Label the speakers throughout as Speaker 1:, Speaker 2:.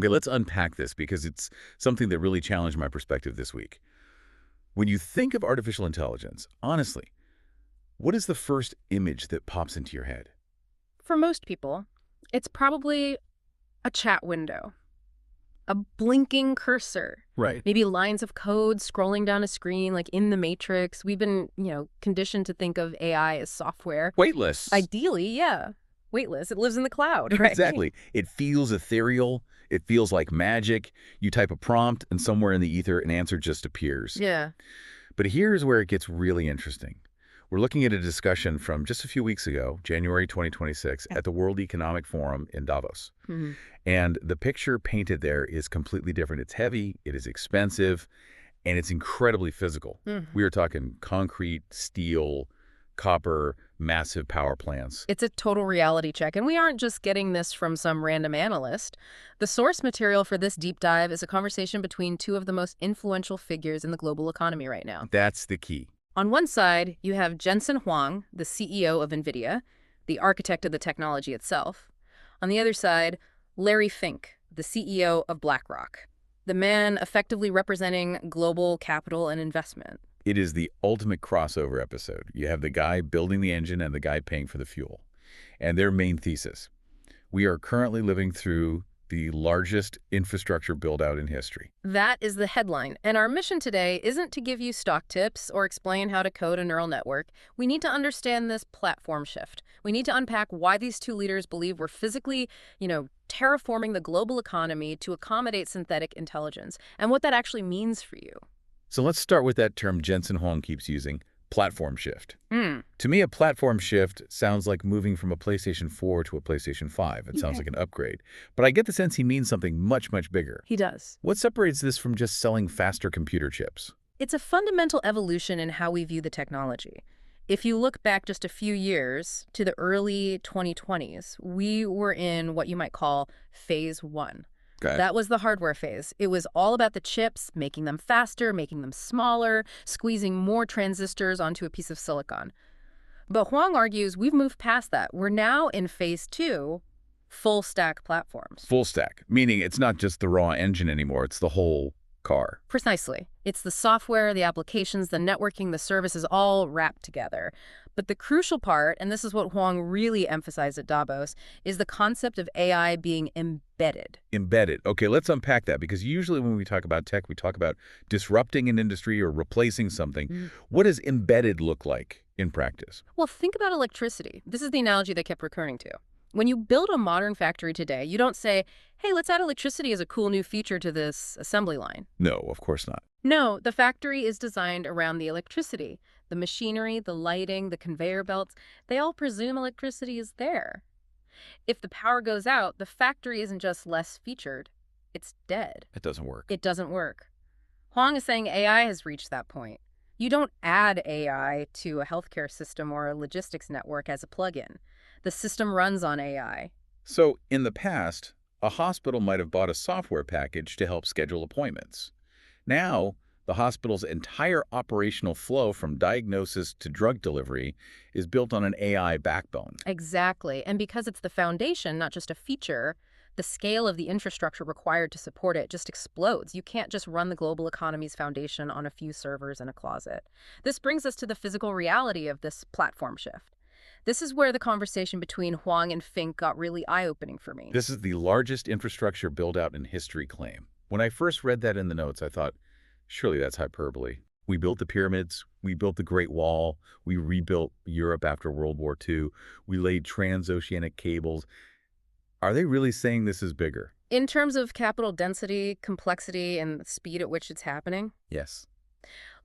Speaker 1: Okay, let's unpack this because it's something that really challenged my perspective this week. When you think of artificial intelligence, honestly, what is the first image that pops into your head?
Speaker 2: For most people, it's probably a chat window, a blinking cursor,
Speaker 1: Right.
Speaker 2: maybe lines of code scrolling down a screen like in the Matrix. We've been, conditioned to think of AI as software.
Speaker 1: Weightless.
Speaker 2: Ideally, yeah, weightless. It lives in the cloud, right?
Speaker 1: Exactly. It feels ethereal. It feels like magic. You type a prompt, and somewhere in the ether, an answer just appears.
Speaker 2: Yeah.
Speaker 1: But here's where it gets really interesting. We're looking at a discussion from just a few weeks ago, January 2026,
Speaker 2: Yeah.
Speaker 1: at the World Economic Forum in Davos.
Speaker 2: Mhm.
Speaker 1: And the picture painted there is completely different. It's heavy, it is expensive, and it's incredibly physical.
Speaker 2: Mhm.
Speaker 1: We are talking concrete, steel, copper, massive power plants.
Speaker 2: It's a total reality check, and we aren't just getting this from some random analyst. The source material for this deep dive is a conversation between two of the most influential figures in the global economy right now.
Speaker 1: That's the key.
Speaker 2: On one side, you have Jensen Huang, the CEO of Nvidia, the architect of the technology itself. On the other side, Larry Fink, the CEO of BlackRock, the man effectively representing global capital and investment.
Speaker 1: It is the ultimate crossover episode. You have the guy building the engine and the guy paying for the fuel. And their main thesis: we are currently living through the largest infrastructure build-out in history.
Speaker 2: That is the headline. And our mission today isn't to give you stock tips or explain how to code a neural network. We need to understand this platform shift. We need to unpack why these two leaders believe we're physically, terraforming the global economy to accommodate synthetic intelligence and what that actually means for you.
Speaker 1: So let's start with that term Jensen Huang keeps using, platform shift.
Speaker 2: Mm.
Speaker 1: To me, a platform shift sounds like moving from a PlayStation 4 to a PlayStation 5. It sounds
Speaker 2: Okay.
Speaker 1: like an upgrade. But I get the sense he means something much, much bigger.
Speaker 2: He does.
Speaker 1: What separates this from just selling faster computer chips?
Speaker 2: It's a fundamental evolution in how we view the technology. If you look back just a few years to the early 2020s, we were in what you might call phase one.
Speaker 1: Okay.
Speaker 2: That was the hardware phase. It was all about the chips, making them faster, making them smaller, squeezing more transistors onto a piece of silicon. But Huang argues we've moved past that. We're now in phase two, full stack platforms.
Speaker 1: Full stack, meaning it's not just the raw engine anymore, it's the whole car.
Speaker 2: Precisely. It's the software, the applications, the networking, the services all wrapped together. But the crucial part, and this is what Huang really emphasized at Davos, is the concept of AI being embedded.
Speaker 1: Embedded. Okay, let's unpack that, because usually when we talk about tech, we talk about disrupting an industry or replacing something.
Speaker 2: Mm.
Speaker 1: What does embedded look like in practice?
Speaker 2: Well, think about electricity. This is the analogy they kept recurring to. When you build a modern factory today, you don't say, hey, let's add electricity as a cool new feature to this assembly line.
Speaker 1: No, of course not.
Speaker 2: No, the factory is designed around the electricity. The machinery, the lighting, the conveyor belts, they all presume electricity is there. If the power goes out, the factory isn't just less featured, it's dead.
Speaker 1: It doesn't work.
Speaker 2: It doesn't work. Huang is saying AI has reached that point. You don't add AI to a healthcare system or a logistics network as a plugin. The system runs on AI.
Speaker 1: So, in the past, a hospital might have bought a software package to help schedule appointments. Now, the hospital's entire operational flow from diagnosis to drug delivery is built on an AI backbone.
Speaker 2: Exactly. And because it's the foundation, not just a feature, the scale of the infrastructure required to support it just explodes. You can't just run the global economy's foundation on a few servers in a closet. This brings us to the physical reality of this platform shift. This is where the conversation between Huang and Fink got really eye-opening for me.
Speaker 1: This is the largest infrastructure build-out in history claim. When I first read that in the notes, I thought, surely that's hyperbole. We built the pyramids, we built the Great Wall, we rebuilt Europe after World War II, we laid transoceanic cables. Are they really saying this is bigger?
Speaker 2: In terms of capital density, complexity, and the speed at which it's happening,
Speaker 1: Yes.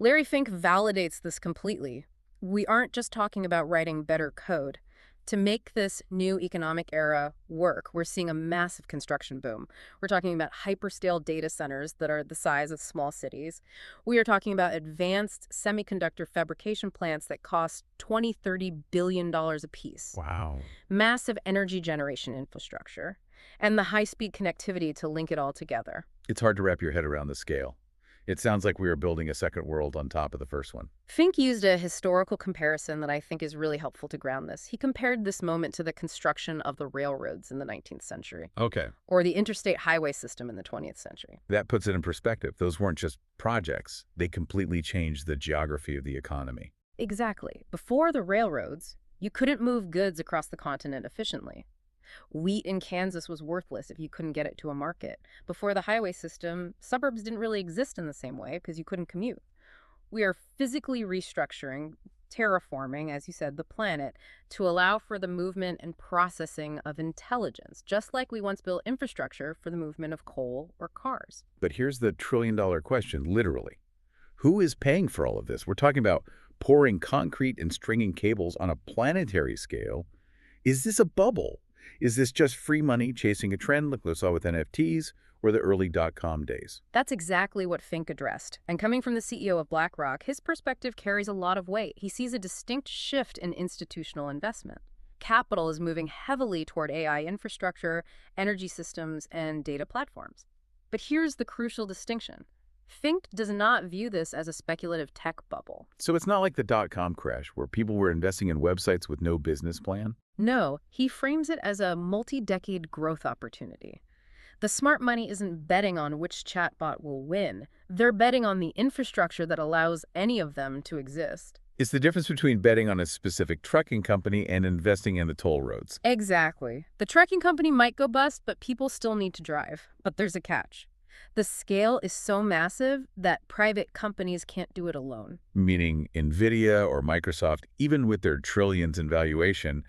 Speaker 2: Larry Fink validates this completely. We aren't just talking about writing better code. To make this new economic era work, we're seeing a massive construction boom. We're talking about hyperscale data centers that are the size of small cities. We are talking about advanced semiconductor fabrication plants that cost $20, $30 billion apiece.
Speaker 1: Wow.
Speaker 2: Massive energy generation infrastructure, and the high-speed connectivity to link it all together.
Speaker 1: It's hard to wrap your head around the scale. It sounds like we are building a second world on top of the first one.
Speaker 2: Fink used a historical comparison that I think is really helpful to ground this. He compared this moment to the construction of the railroads in the 19th century,
Speaker 1: Okay.
Speaker 2: or the interstate highway system in the 20th century.
Speaker 1: That puts it in perspective. Those weren't just projects. They completely changed the geography of the economy.
Speaker 2: Exactly. Before the railroads, you couldn't move goods across the continent efficiently. Wheat in Kansas was worthless if you couldn't get it to a market. Before the highway system, suburbs didn't really exist in the same way because you couldn't commute. We are physically restructuring, terraforming, as you said, the planet to allow for the movement and processing of intelligence, just like we once built infrastructure for the movement of coal or cars.
Speaker 1: But here's the trillion-dollar question, literally. Who is paying for all of this? We're talking about pouring concrete and stringing cables on a planetary scale. Is this a bubble? Is this just free money chasing a trend like we saw with NFTs or the early dot-com days?
Speaker 2: That's exactly what Fink addressed. And coming from the CEO of BlackRock, his perspective carries a lot of weight. He sees a distinct shift in institutional investment. Capital is moving heavily toward AI infrastructure, energy systems, and data platforms. But here's the crucial distinction. Fink does not view this as a speculative tech bubble.
Speaker 1: So it's not like the dot-com crash where people were investing in websites with no business plan?
Speaker 2: No, he frames it as a multi-decade growth opportunity. The smart money isn't betting on which chatbot will win. They're betting on the infrastructure that allows any of them to exist.
Speaker 1: It's the difference between betting on a specific trucking company and investing in the toll roads.
Speaker 2: Exactly. The trucking company might go bust, but people still need to drive. But there's a catch. The scale is so massive that private companies can't do it alone.
Speaker 1: Meaning Nvidia or Microsoft, even with their trillions in valuation,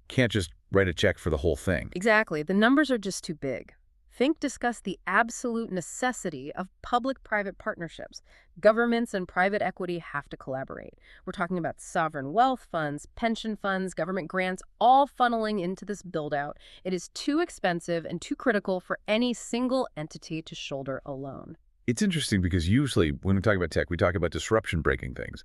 Speaker 1: can't just write a check for the whole thing.
Speaker 2: Exactly. The numbers are just too big. Fink discussed the absolute necessity of public-private partnerships. Governments and private equity have to collaborate. We're talking about sovereign wealth funds, pension funds, government grants, all funneling into this build-out. It is too expensive and too critical for any single entity to shoulder alone.
Speaker 1: It's interesting because usually when we talk about tech, we talk about disruption breaking things,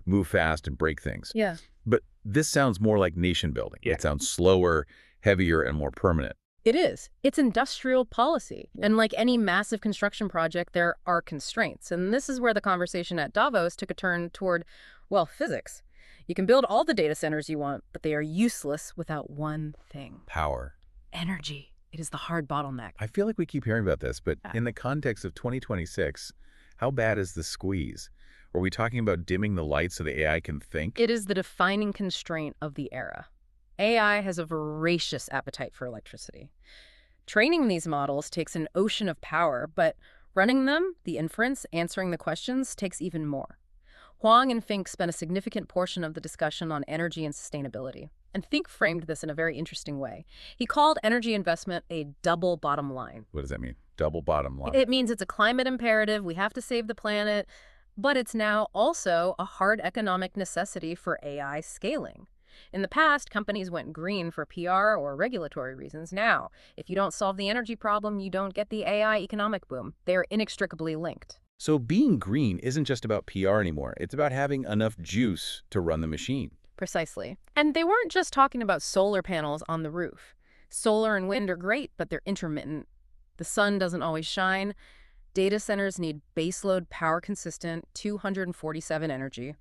Speaker 1: move fast and break things.
Speaker 2: Yeah.
Speaker 1: But this sounds more like nation building.
Speaker 2: Yeah.
Speaker 1: It sounds slower, heavier, and more permanent.
Speaker 2: It is. It's industrial policy. And like any massive construction project, there are constraints. And this is where the conversation at Davos took a turn toward, well, physics. You can build all the data centers you want, but they are useless without one thing.
Speaker 1: Power.
Speaker 2: Energy. It is the hard bottleneck.
Speaker 1: I feel like we keep hearing about this, but in the context of 2026, how bad is the squeeze? Are we talking about dimming the lights so the AI can think?
Speaker 2: It is the defining constraint of the era. AI has a voracious appetite for electricity. Training these models takes an ocean of power, but running them, the inference, answering the questions, takes even more. Huang and Fink spent a significant portion of the discussion on energy and sustainability. And Fink framed this in a very interesting way. He called energy investment a double bottom line.
Speaker 1: What does that mean? Double bottom line.
Speaker 2: It means it's a climate imperative, we have to save the planet, but it's now also a hard economic necessity for AI scaling. In the past, companies went green for PR or regulatory reasons. Now, if you don't solve the energy problem, you don't get the AI economic boom. They are inextricably linked.
Speaker 1: So being green isn't just about PR anymore. It's about having enough juice to run the machine.
Speaker 2: Precisely. And they weren't just talking about solar panels on the roof. Solar and wind are great, but they're intermittent. The sun doesn't always shine. Data centers need baseload power consistent 247 energy.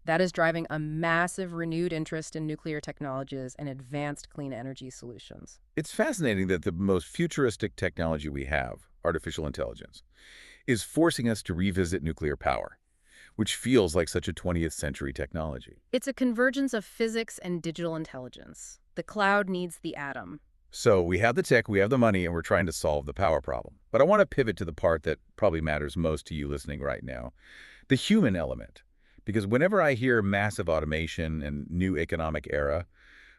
Speaker 2: That is driving a massive renewed interest in nuclear technologies and advanced clean energy solutions.
Speaker 1: It's fascinating that the most futuristic technology we have, artificial intelligence, is forcing us to revisit nuclear power, which feels like such a 20th century technology.
Speaker 2: It's a convergence of physics and digital intelligence. The cloud needs the atom.
Speaker 1: So we have the tech, we have the money, and we're trying to solve the power problem. But I want to pivot to the part that probably matters most to you listening right now, the human element. Because whenever I hear massive automation and new economic era,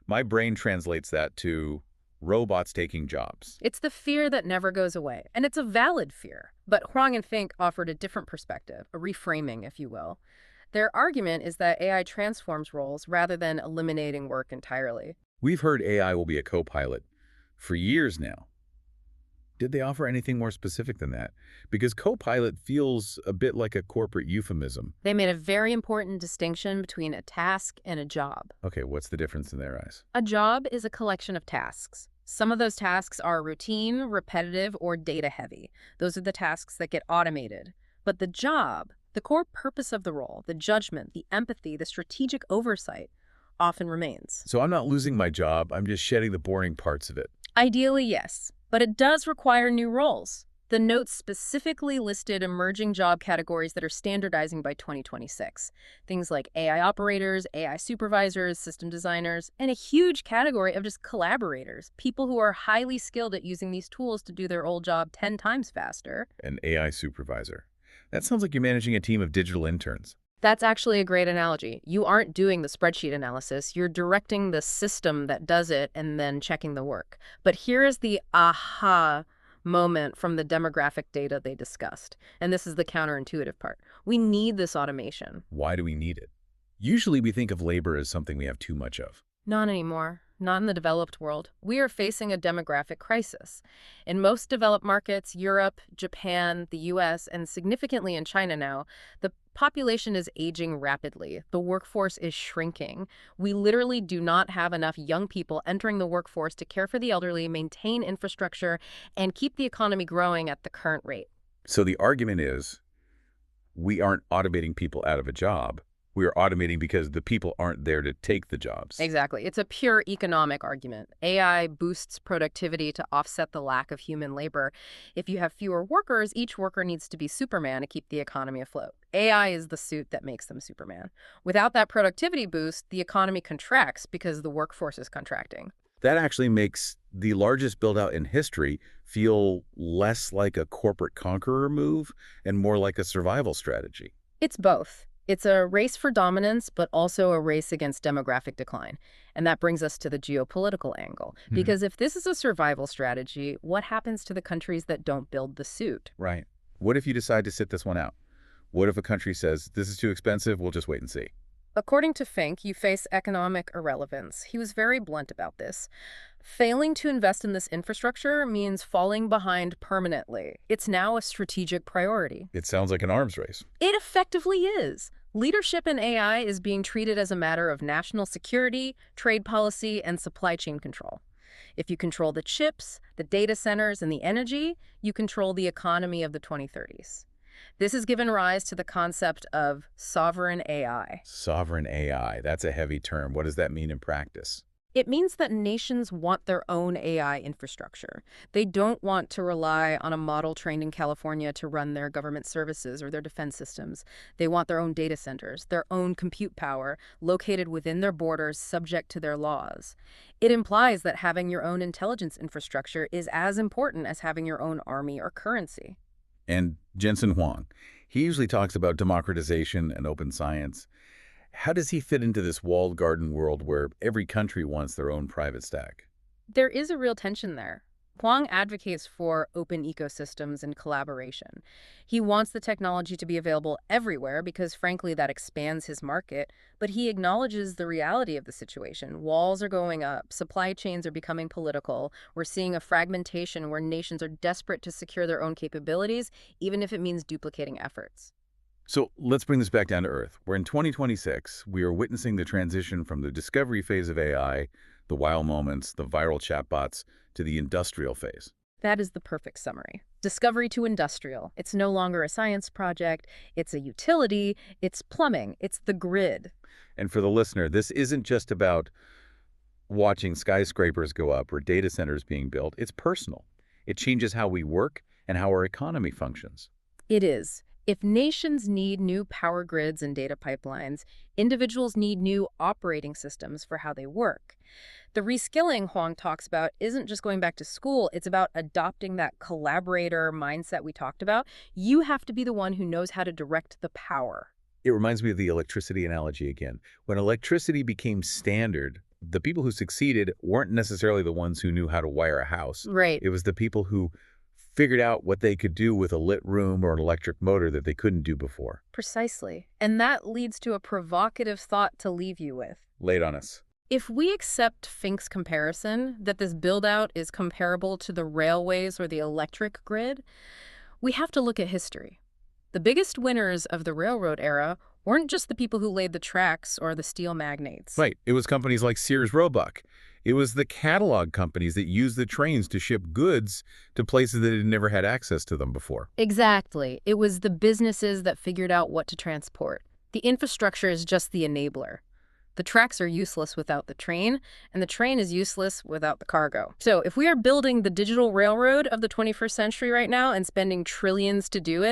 Speaker 1: my brain translates that to robots taking jobs.
Speaker 2: It's the fear that never goes away, and it's a valid fear. But Huang and Fink offered a different perspective, a reframing, if you will. Their argument is that AI transforms roles rather than eliminating work entirely.
Speaker 1: We've heard AI will be a co-pilot for years now. Did they offer anything more specific than that? Because co-pilot feels a bit like a corporate euphemism.
Speaker 2: They made a very important distinction between a task and a job.
Speaker 1: Okay, what's the difference in their eyes?
Speaker 2: A job is a collection of tasks. Some of those tasks are routine, repetitive, or data-heavy. Those are the tasks that get automated. But the job, the core purpose of the role, the judgment, the empathy, the strategic oversight, often remains.
Speaker 1: So I'm not losing my job, I'm just shedding the boring parts of it.
Speaker 2: Ideally, yes, but it does require new roles. The notes specifically listed emerging job categories that are standardizing by 2026. Things like AI operators, AI supervisors, system designers, and a huge category of just collaborators, people who are highly skilled at using these tools to do their old job 10 times faster.
Speaker 1: An AI supervisor. That sounds like you're managing a team of digital interns.
Speaker 2: That's actually a great analogy. You aren't doing the spreadsheet analysis, you're directing the system that does it and then checking the work. But here is the aha moment from the demographic data they discussed. And this is the counterintuitive part. We need this automation.
Speaker 1: Why do we need it? Usually we think of labor as something we have too much of.
Speaker 2: Not anymore. Not in the developed world. We are facing a demographic crisis. In most developed markets, Europe, Japan, the US, and significantly in China now, the population is aging rapidly. The workforce is shrinking. We literally do not have enough young people entering the workforce to care for the elderly, maintain infrastructure, and keep the economy growing at the current rate.
Speaker 1: So the argument is, we aren't automating people out of a job. We are automating because the people aren't there to take the jobs.
Speaker 2: Exactly. It's a pure economic argument. AI boosts productivity to offset the lack of human labor. If you have fewer workers, each worker needs to be Superman to keep the economy afloat. AI is the suit that makes them Superman. Without that productivity boost, the economy contracts because the workforce is contracting.
Speaker 1: That actually makes the largest build-out in history feel less like a corporate conqueror move and more like a survival strategy.
Speaker 2: It's both. It's a race for dominance, but also a race against demographic decline. And that brings us to the geopolitical angle. Because if this is a survival strategy, what happens to the countries that don't build the suit?
Speaker 1: Right. What if you decide to sit this one out? What if a country says, this is too expensive, we'll just wait and see?
Speaker 2: According to Fink, you face economic irrelevance. He was very blunt about this. Failing to invest in this infrastructure means falling behind permanently. It's now a strategic priority.
Speaker 1: It sounds like an arms race.
Speaker 2: It effectively is. Leadership in AI is being treated as a matter of national security, trade policy, and supply chain control. If you control the chips, the data centers, and the energy, you control the economy of the 2030s. This has given rise to the concept of sovereign AI.
Speaker 1: Sovereign AI, that's a heavy term. What does that mean in practice?
Speaker 2: It means that nations want their own AI infrastructure. They don't want to rely on a model trained in California to run their government services or their defense systems. They want their own data centers, their own compute power, located within their borders, subject to their laws. It implies that having your own intelligence infrastructure is as important as having your own army or currency.
Speaker 1: And Jensen Huang, he usually talks about democratization and open science. How does he fit into this walled garden world where every country wants their own private stack?
Speaker 2: There is a real tension there. Huang advocates for open ecosystems and collaboration. He wants the technology to be available everywhere because, frankly, that expands his market, but he acknowledges the reality of the situation. Walls are going up, supply chains are becoming political, we're seeing a fragmentation where nations are desperate to secure their own capabilities, even if it means duplicating efforts.
Speaker 1: So let's bring this back down to earth. We're in 2026. We are witnessing the transition from the discovery phase of AI, the wow moments, the viral chatbots, to the industrial phase.
Speaker 2: That is the perfect summary. Discovery to industrial. It's no longer a science project. It's a utility. It's plumbing. It's the grid.
Speaker 1: And for the listener, this isn't just about watching skyscrapers go up or data centers being built. It's personal. It changes how we work and how our economy functions.
Speaker 2: It is. If nations need new power grids and data pipelines, individuals need new operating systems for how they work. The reskilling Huang talks about isn't just going back to school, it's about adopting that collaborator mindset we talked about. You have to be the one who knows how to direct the power.
Speaker 1: It reminds me of the electricity analogy again. When electricity became standard, the people who succeeded weren't necessarily the ones who knew how to wire a house.
Speaker 2: Right.
Speaker 1: It was the people who figured out what they could do with a lit room or an electric motor that they couldn't do before.
Speaker 2: Precisely. And that leads to a provocative thought to leave you with.
Speaker 1: Lay it on us.
Speaker 2: If we accept Fink's comparison, that this build-out is comparable to the railways or the electric grid, we have to look at history. The biggest winners of the railroad era weren't just the people who laid the tracks or the steel magnates.
Speaker 1: Right. It was companies like Sears Roebuck. It was the catalog companies that used the trains to ship goods to places that had never had access to them before.
Speaker 2: Exactly. It was the businesses that figured out what to transport. The infrastructure is just the enabler. The tracks are useless without the train, and the train is useless without the cargo. So if we are building the digital railroad of the 21st century right now and spending trillions to do it,